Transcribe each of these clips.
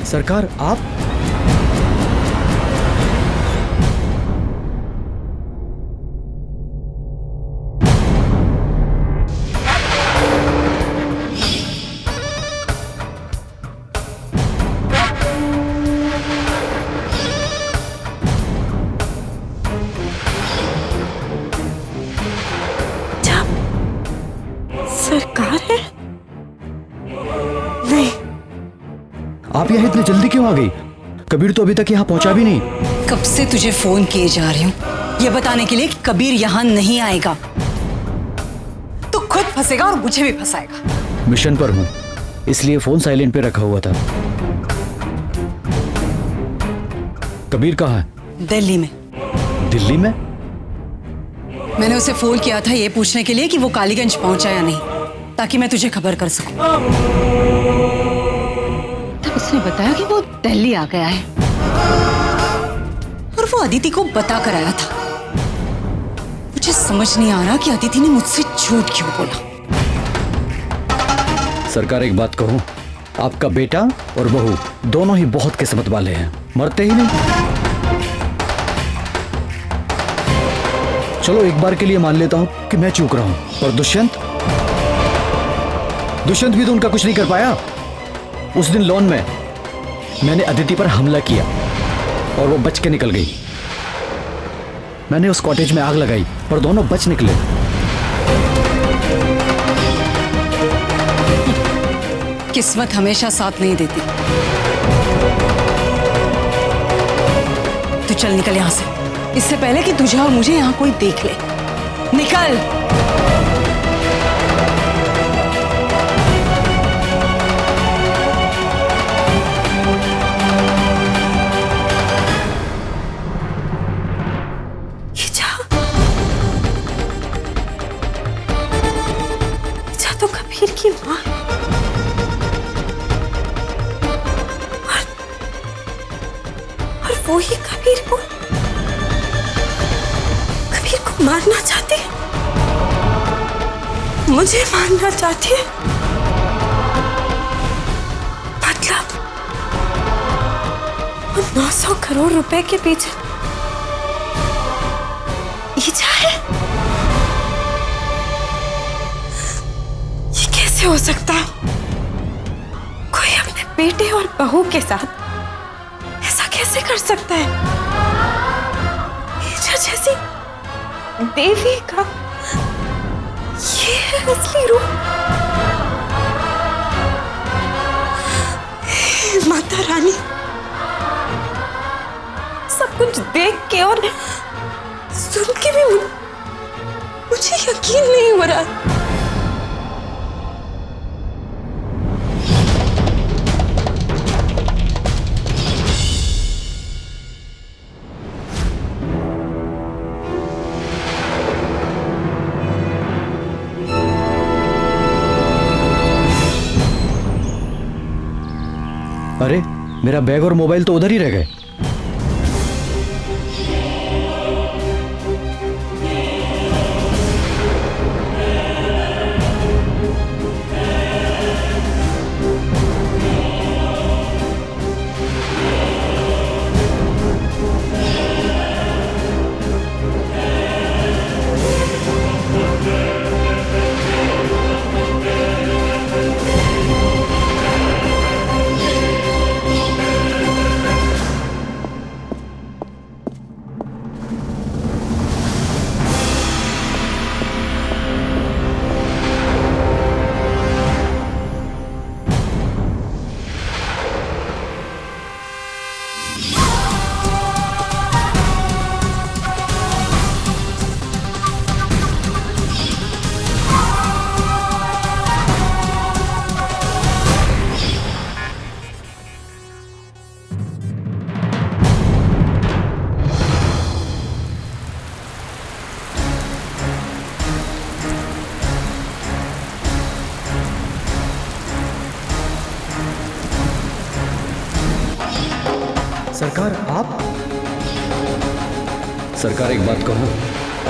सरकार आप? सरकार है? नहीं। आप यहाँ इतनी जल्दी क्यों आ गई? कबीर तो अभी तक यहाँ पहुंचा भी नहीं। कब से तुझे फोन किए जा रही हूँ ये बताने के लिए कि कबीर यहाँ नहीं आएगा। तू खुद फंसेगा और मुझे भी फंसाएगा। मिशन पर हूँ इसलिए फोन साइलेंट पे रखा हुआ था। कबीर कहाँ है? दिल्ली में। दिल्ली में? मैंने उसे फोन किया था ये पूछने के लिए कि वो कालीगंज पहुंचा या नहीं, ताकि मैं तुझे खबर कर सकूं। तब उसने बताया कि वो दिल्ली आ गया है और वो अदिति को बता कर आया था। मुझे समझ नहीं आ रहा कि अदिति ने मुझसे झूठ क्यों बोला। सरकार एक बात कहूं, आपका बेटा और बहू दोनों ही बहुत किस्मत वाले हैं, मरते ही नहीं। चलो एक बार के लिए मान लेता हूं कि मैं चूक रहा हूं, और दुष्यंत भी तो उनका कुछ नहीं कर पाया। उस दिन लॉन में मैंने अदिति पर हमला किया और वो बच के निकल गई। मैंने उस कॉटेज में आग लगाई और दोनों बच निकले। किस्मत हमेशा साथ नहीं देती। तू चल निकल यहां से, इससे पहले कि तुझे और मुझे यहां कोई देख ले। निकल। ये तो कबीर की माँ और वो ही कबीर को मारना चाहती है, मुझे मारना चाहती है। मतलब वो 900 करोड़ रुपए के पीछे ईजा है। ये कैसे हो सकता है? कोई अपने बेटे और बहू के साथ ऐसा कैसे कर सकता है? ईजा जैसी देवी का ये है असली रूप। माता रानी, सब कुछ देख के और सुन के भी मुझे यकीन नहीं हो रहा। अरे मेरा बैग और मोबाइल तो उधर ही रह गए। सरकार आप? सरकार एक बात कहूं,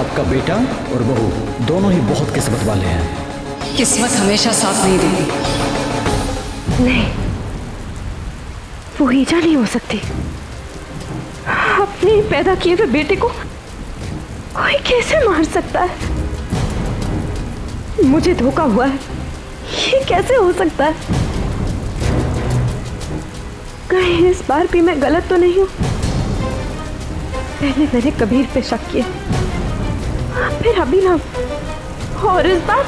आपका बेटा और बहू दोनों ही बहुत किस्मत वाले हैं। किस्मत हमेशा साथ नहीं देती। नहीं, वो ईजा नहीं हो सकती। अपने पैदा किए हुए बेटे को कोई कैसे मार सकता है? मुझे धोखा हुआ है, ये कैसे हो सकता है? कहीं इस बार भी मैं गलत तो नहीं हूं? पहले मैंने कबीर पे शक किया, फिर अभिनव, और इस बार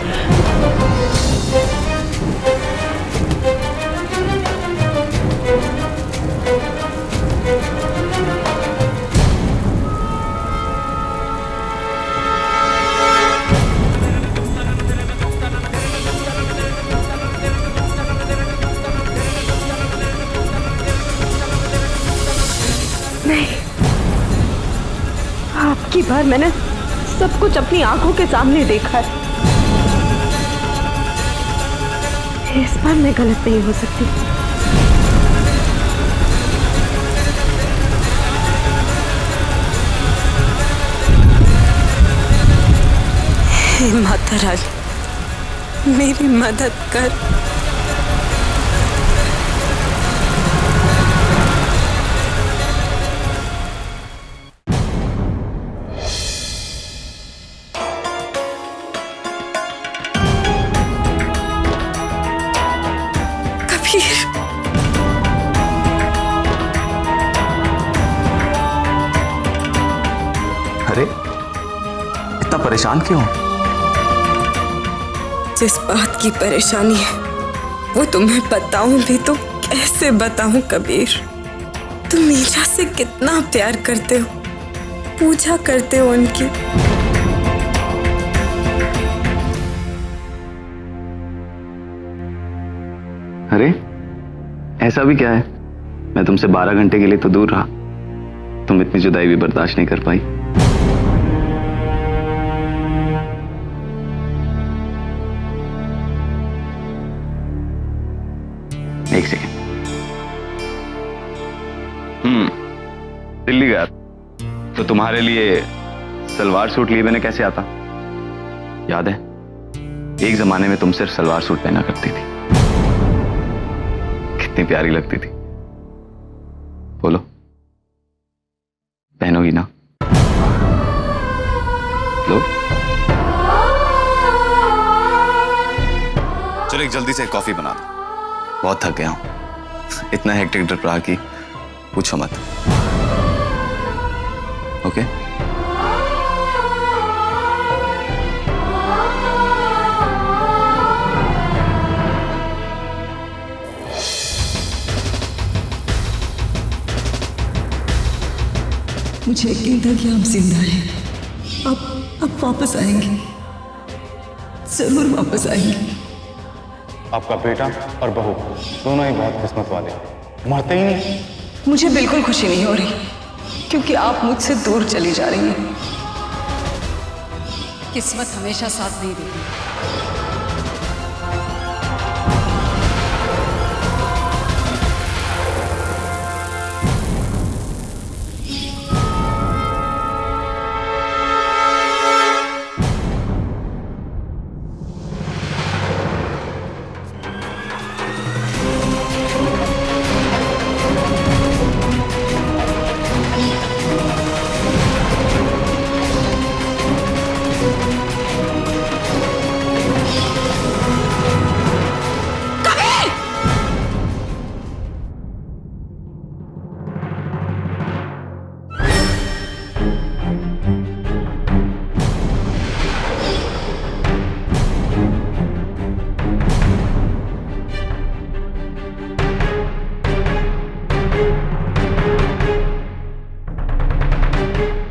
नहीं। आपकी बार मैंने सब कुछ अपनी आंखों के सामने देखा है। इस बार मैं गलत नहीं हो सकती। हे माता रानी, मेरी मदद कर। अरे इतना परेशान क्यों? जिस बात की परेशानी है वो तुम्हें बताऊं भी तो कैसे बताऊं कबीर? तुम ईजा से कितना प्यार करते हो, पूजा करते हो उनकी। अरे ऐसा भी क्या है? मैं तुमसे 12 घंटे के लिए तो दूर रहा, तुम इतनी जुदाई भी बर्दाश्त नहीं कर पाई। एक सेकेंड। दिल्ली गया तो तुम्हारे लिए सलवार सूट लिए मैंने कैसे आता? याद है? एक जमाने में तुम सिर्फ सलवार सूट पहना करती थी, कितनी प्यारी लगती थी। बोलो, पहनोगी ना? लो। चलो एक जल्दी से कॉफी बना दो, बहुत थक गया हूं। इतना हेक्टिक ट्रिप रहा कि पूछो मत। ओके? मुझे यकीन था कि आप जिंदा हैं। आप वापस आएंगे, जरूर वापस आएंगे। आपका बेटा और बहू दोनों ही बहुत किस्मत वाले हैं, मरते ही नहीं। मुझे बिल्कुल खुशी नहीं हो रही क्योंकि आप मुझसे दूर चली जा रही हैं। किस्मत हमेशा साथ नहीं देती।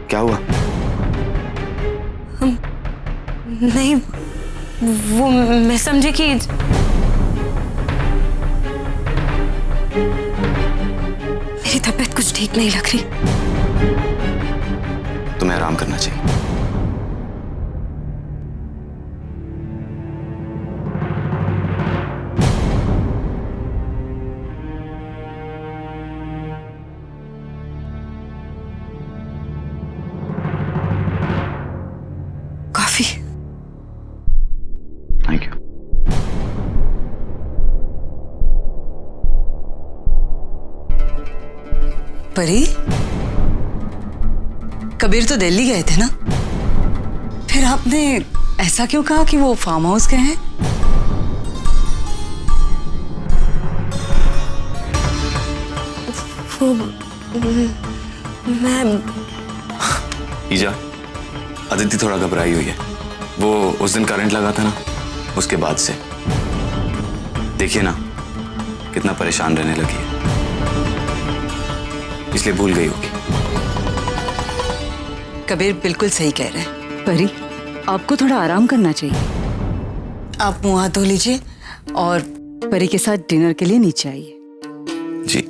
क्या हुआ? नहीं, वो मैं समझी कि मेरी तबीयत कुछ ठीक नहीं लग रही। तुम्हें आराम करना चाहिए। कॉफी। Thank you. परी, कबीर तो दिल्ली गए थे ना? फिर आपने ऐसा क्यों कहा कि वो फार्म हाउस गए हैं? वो मैं ईजा, अदिति थोड़ा घबराई हुई है। वो उस दिन करंट लगा था ना, उसके बाद से देखिए ना कितना परेशान रहने लगी है, इसलिए भूल गई होगी। कबीर बिल्कुल सही कह रहे हैं। परी, आपको थोड़ा आराम करना चाहिए। आप मुंह हाथ धो लीजिए और परी के साथ डिनर के लिए नीचे आइए। जी।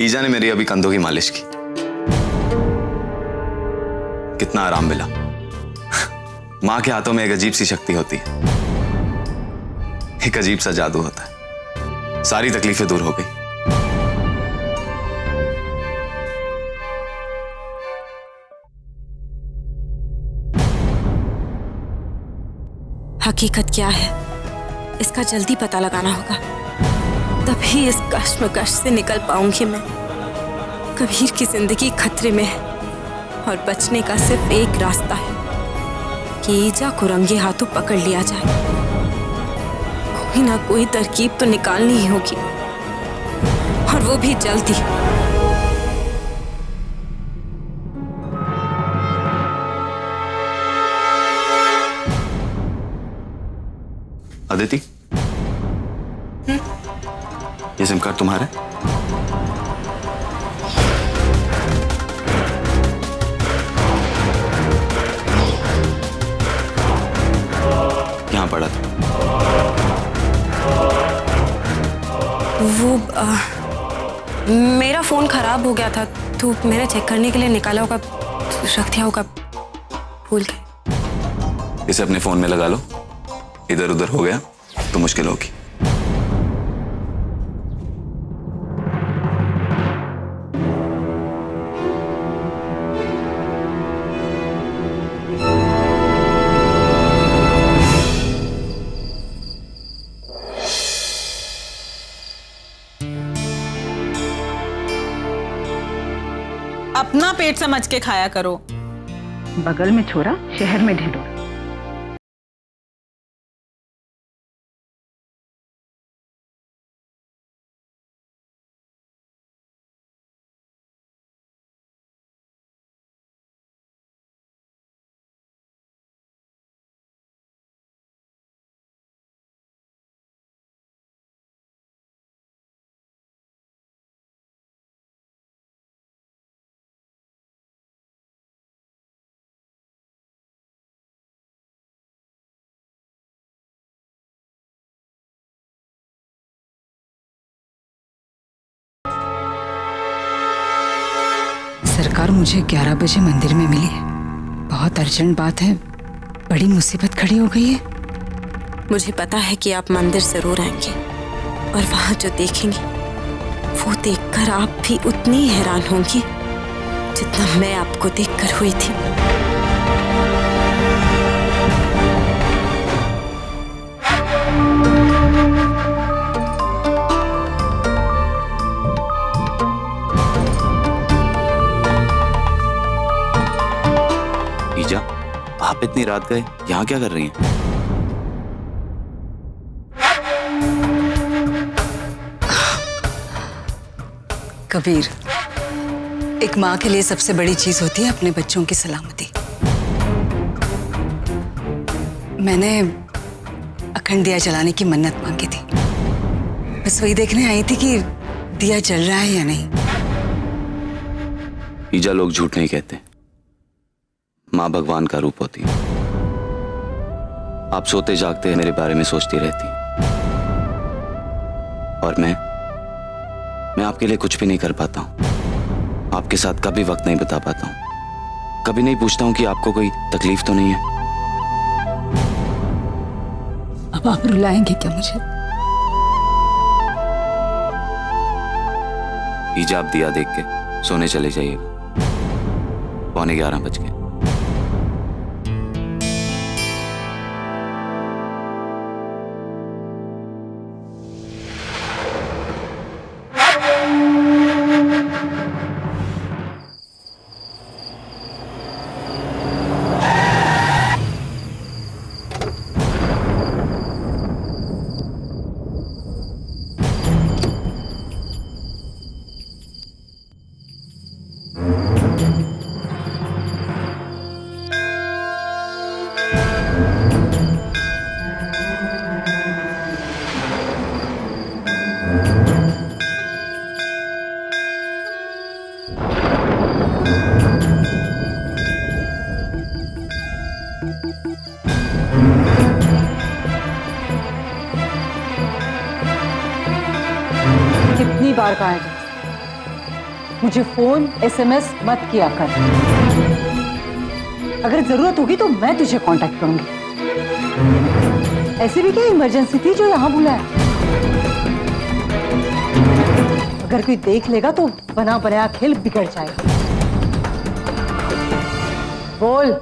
ईजा ने मेरी अभी कंधों की मालिश की, कितना आराम मिला। मां के हाथों में एक अजीब सी शक्ति होती है, एक अजीब सा जादू होता है। सारी तकलीफें दूर हो गई। हकीकत क्या है इसका जल्दी पता लगाना होगा, तभी इस कश्मकश से निकल पाऊंगी मैं। कबीर की जिंदगी खतरे में है और बचने का सिर्फ एक रास्ता है कि ईजा को रंगे हाथों पकड़ लिया जाए। कोई ना कोई तरकीब तो निकालनी ही होगी, और वो भी जल्दी। अदिति, ये सिम कार्ड तुम्हारा है? यहाँ पड़ा था। वो मेरा फोन खराब हो गया था तो मैंने चेक करने के लिए निकाला होगा, रख दिया होगा, भूल गए। इसे अपने फोन में लगा लो, इधर उधर हो गया तो मुश्किल होगी। अपना पेट समझ के खाया करो। बगल में छोरा, शहर में ढिंढोरा। सरकार मुझे 11 बजे मंदिर में मिली है। बहुत अर्जेंट बात है, बड़ी मुसीबत खड़ी हो गई है। मुझे पता है कि आप मंदिर जरूर आएंगे और वहां जो देखेंगी वो देखकर आप भी उतनी ही हैरान होंगी जितना मैं आपको देखकर हुई थी। ईजा, आप इतनी रात गए, यहाँ क्या कर रही हैं? कबीर, एक माँ के लिए सबसे बड़ी चीज होती है अपने बच्चों की सलामती। मैंने अखंड दिया जलाने की मन्नत मांगी थी, बस वही देखने आई थी कि दिया जल रहा है या नहीं। ईजा, लोग झूठ नहीं कहते, माँ भगवान का रूप होती है। आप सोते जागते मेरे बारे में सोचती रहती, और मैं आपके लिए कुछ भी नहीं कर पाता हूँ। आपके साथ कभी वक्त नहीं बिता पाता हूँ, कभी नहीं पूछता हूँ कि आपको कोई तकलीफ तो नहीं है। अब आप रुलाएंगे क्या मुझे? ईजा, आप दिया देख के सोने चले जाइएगा। 11:15 बज गए। कितनी बार कहा है मुझे फोन SMS मत किया कर। अगर जरूरत होगी तो मैं तुझे कांटेक्ट करूंगी। ऐसी भी क्या इमरजेंसी थी जो यहां बुलाया? अगर कोई देख लेगा तो बना बनाया खेल बिगड़ जाएगा। बोल।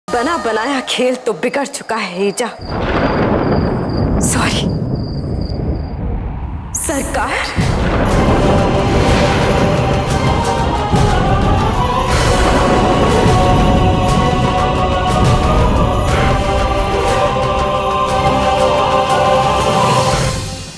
बना बनाया खेल तो बिगड़ चुका है ईजा। सॉरी सरकार।